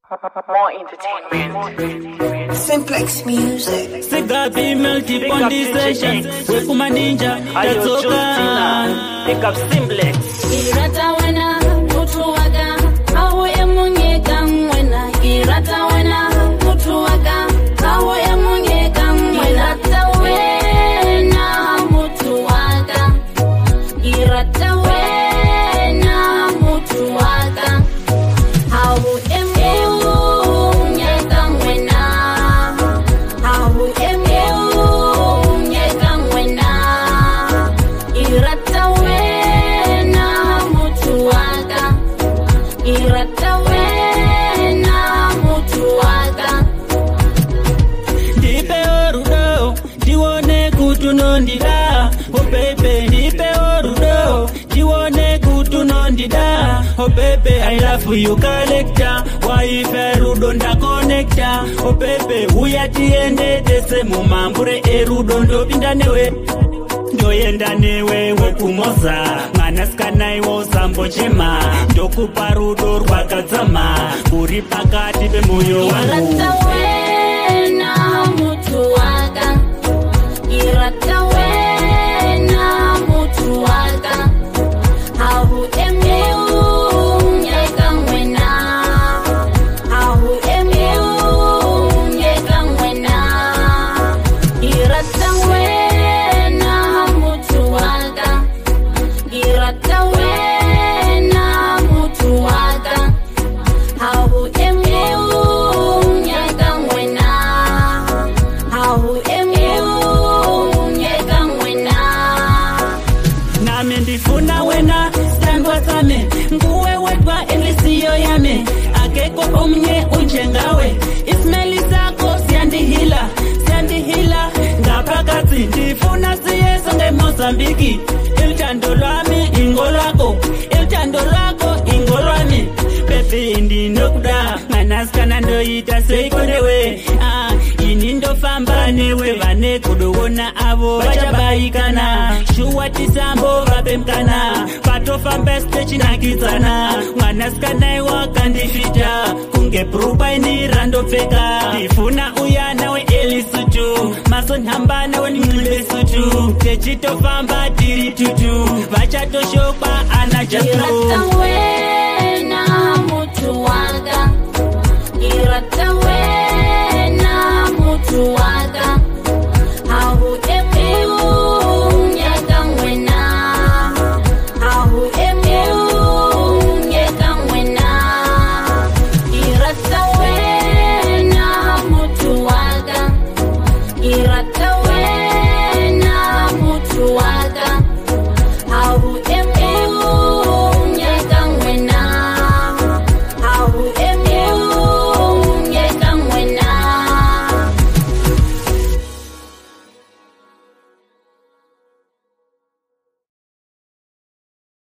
More entertainment. Simplex music. Sigabi multi on these sessions. Wekuma ninja. That's okay. Pick up Simplex. Irata wena mutu waga. Awe emunye kamwena. Irata wena mutu waga. Awe emunye kamwena. Irata wena mutu waga. Irata wena mutu waga. Awe emunye kamwena. Awe emunye kamwena. Irata wena mutu waga. Irata wena mutu waga. Dipe orudo. Diwone kutunondida. Oh baby. Dipe orudo. Diwone kutunondida. Oh baby. I love you collector. Why ferudo nda connector. Oh baby. Uyatiende dese mumambure erudo ndo pindanewe. Ndoyenda newe wekumoza mwanasikana iwo sambochema ndokupa rudo rwakadzama uri pakati pemoyo wangu. Irata wena mutu waga. Irata wena mutu waga. Ahu emunye kamwena. Ahu emunye kamwena. Irata wena mutu waga. Irata wena mutu waga. Ahu emunye kamwena. Ahu emunye kamwena. Nami ndifuna wena standwa same nguwe wedwa enlisiyo yame akekho omnye unjengawe ismaili zakho siyandihila ngaphakathi ndifuna siye sonke Mozambiki ilthando lwami ingolwami baby ndinokuda mwanasikana ndoyita seikonewe ini ndofamba newe vane kudowona avo vachabayikana shuwa tisambo vapemkana patofamba stechinakidzana mwanasikana iwakandifita kunge brupa inira ndopfeka ndifuna uya nawe elisutu masonhamba nawe nimlesutu techitofamba tiri tutu vachatoshokwa ana jasu. Irata wena mutu waga.